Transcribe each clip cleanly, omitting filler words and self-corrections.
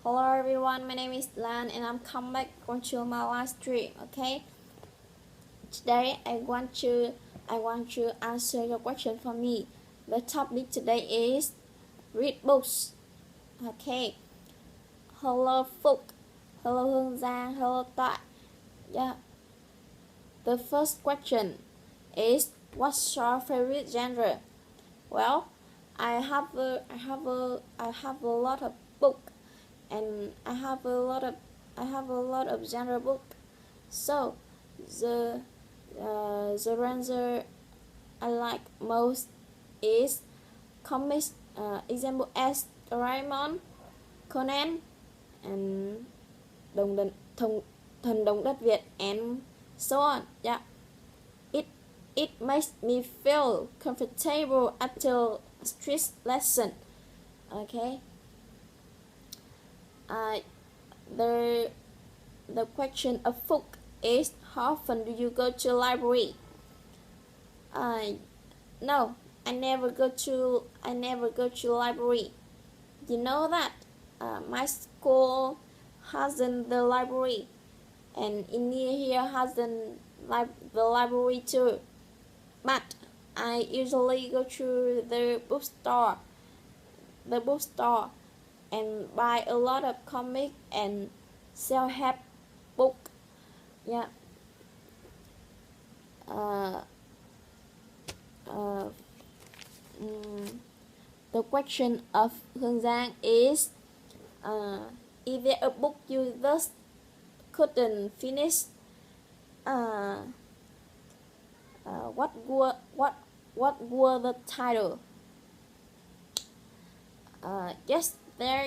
Hello everyone, my name is Lan and I'm come back onto my live stream. Okay, today I want to answer your question for me. The topic today is read books. Okay, hello Phúc, hello Hương Giang, hello Toại. Yeah, the first question is what's your favorite genre? Well, I have a lot of book, and I have a lot of genre book. So the genre I like most is comics. Example as Doraemon, Conan, and Thần Đồng Đất Việt, and so on. Yeah, it makes me feel comfortable after stress lesson. Okay. The question of Phúc is how often do you go to library? No, I never go to library. You know that my school hasn't the library, and in near here hasn't the library too. But I usually go to the bookstore and buy a lot of comic and self-help book. Yeah. The question of Hương Giang is is there a book you just couldn't finish? What were the title? Yes, there.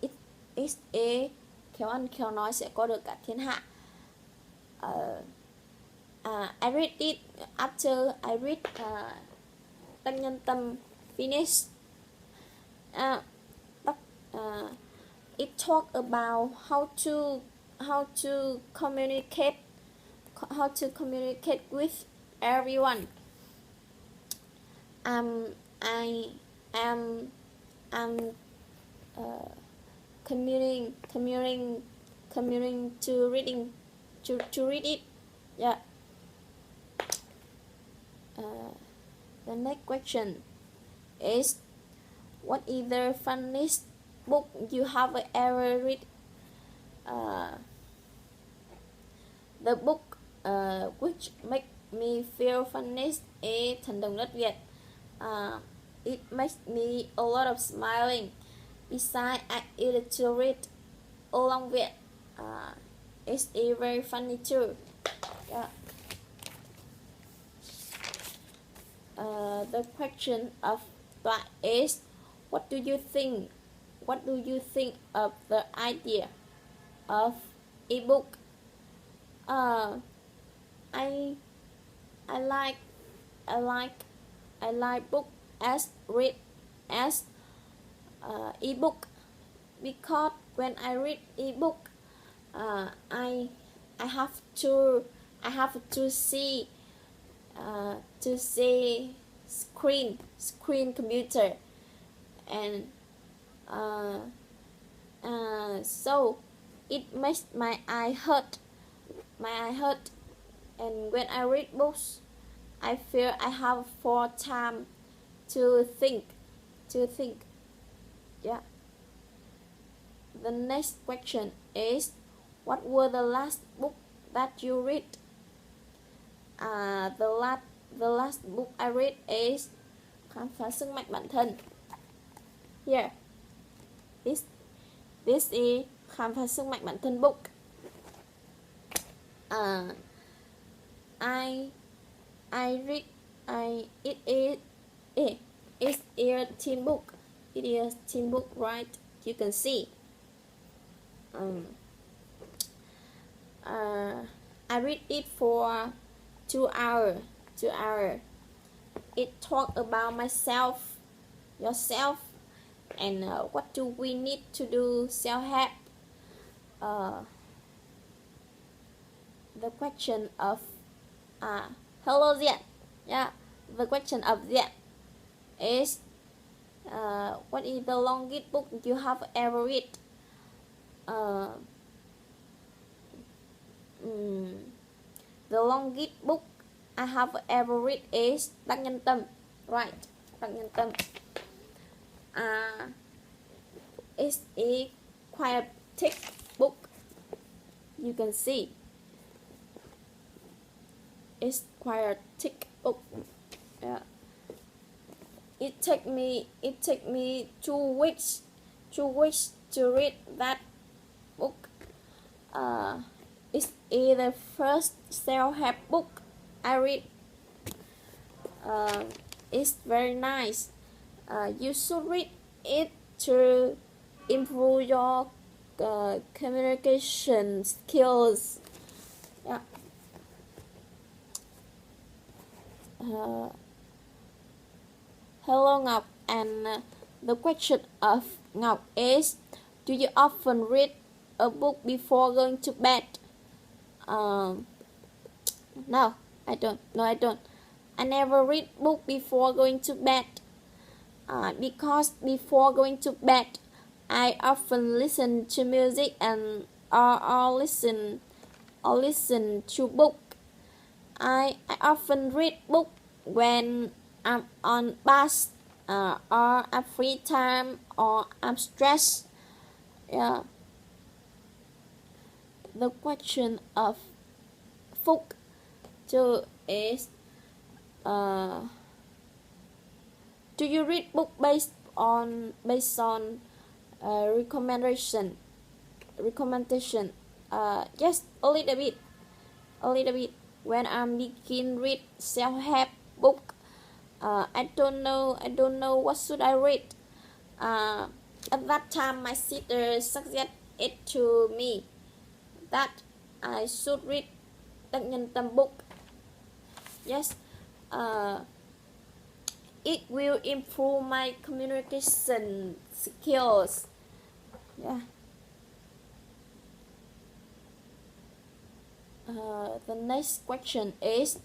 It is a khéo ăn khéo nói sẽ có được cả thiên hạ. I read it after I read Tân Nhân Tâm finish. It talk about how to communicate with everyone. I am commuting to reading to read it. Yeah. The next question is what is the funniest book you have ever read? The book which make me feel funniest is Thần Đồng Đất Việt. It makes me a lot of smiling. Besides, I used to read along with. It's very funny too. Yeah. The question of that is, what do you think of the idea of ebook? I like book as read as ebook, because when I read ebook, I have to see screen computer, and so it makes my eye hurt, and when I read books I feel I have more time to think. Yeah. The next question is what were the last book that you read? The last book I read is Khám phá sức mạnh bản thân. Here, this is Khám phá sức mạnh bản thân book. It's a teen book. It is teen book, right? You can see. I read it for 2 hours. It talk about myself, yourself, and what do we need to do self-help. The question of hello Ziet. Yeah, the question of Ziet is what is the longest book you have ever read? uh, the longest book I have ever read is Đắc Nhân Tâm. Right, Đắc Nhân Tâm. It's a quite thick book. You can see it's quite a thick book. Yeah. It take me 2 weeks to read that book. It's the first self-help book I read. It's very nice. You should read it to improve your communication skills. Yeah. Hello Ngọc, and the question of Ngọc is, do you often read a book before going to bed? No, I don't. I never read book before going to bed. Because before going to bed, I often listen to music and or listen to book. I often read book when I'm on bus, or at free time, or I'm stressed. Yeah. The question of Phúc too is, do you read book based on recommendation? Yes, a little bit. When I'm begin read self-help book, I don't know what should I read. At that time, my sister suggested it to me that I should read Đắc Nhân Tâm book. Yes, it will improve my communication skills. Yeah. The next question is,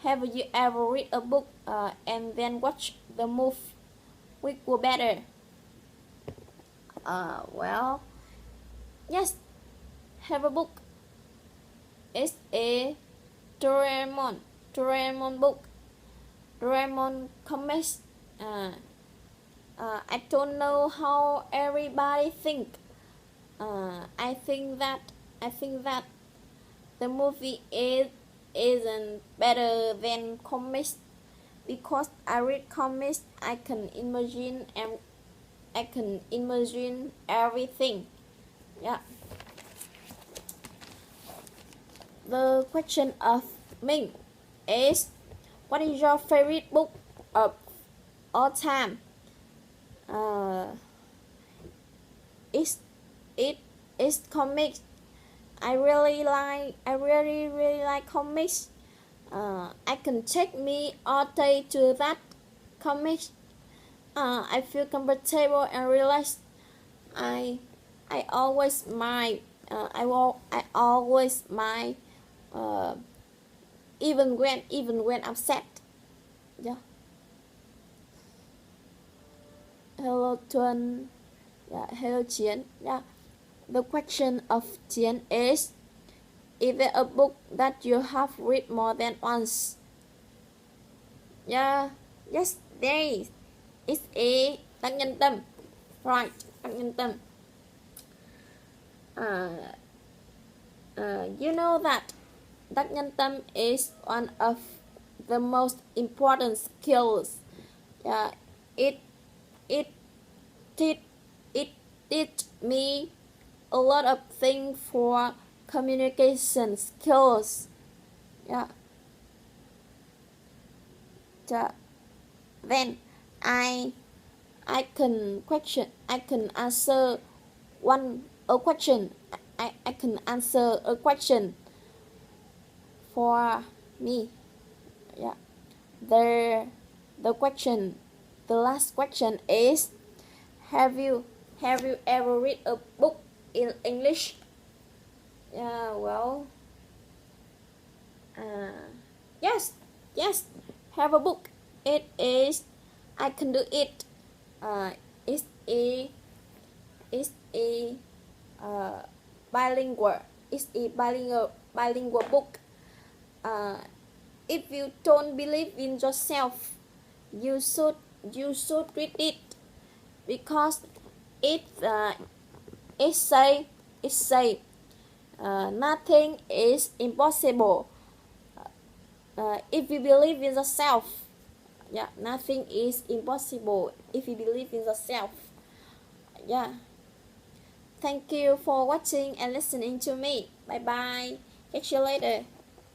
have you ever read a book and then watch the movie which were better? Well, yes, have a book. It's a Doraemon book. Doraemon comics. I don't know how everybody think. I think that the movie isn't better than comics, because I read comics, I can imagine everything. Yeah. The question of Ming is, what is your favorite book of all time? It's comics. I really like comics. I can take me all day to that comics. I feel comfortable and relaxed. I always smile. I always smile. Even when I'm sad. Yeah. Hello Tuân. Yeah. Hello Chiến. Yeah. The question of Chiến is there a book that you have read more than once? Yeah. Yes, there is. It's a Đắc Nhân Tâm. Right, Đắc Nhân Tâm. You know that Đắc Nhân Tâm is one of the most important skills. It teach me a lot of things for communication skills. Yeah. Then I can answer a question. I can answer a question for me. Yeah. The last question is, have you ever read a book in English? Yeah, well, yes, have a book. It is, I can do it. It's a bilingual. It's a bilingual book. If you don't believe in yourself, you should read it because it say nothing is impossible. If you believe in yourself, yeah, nothing is impossible if you believe in yourself. Yeah. Thank you for watching and listening to me. Bye bye. Catch you later.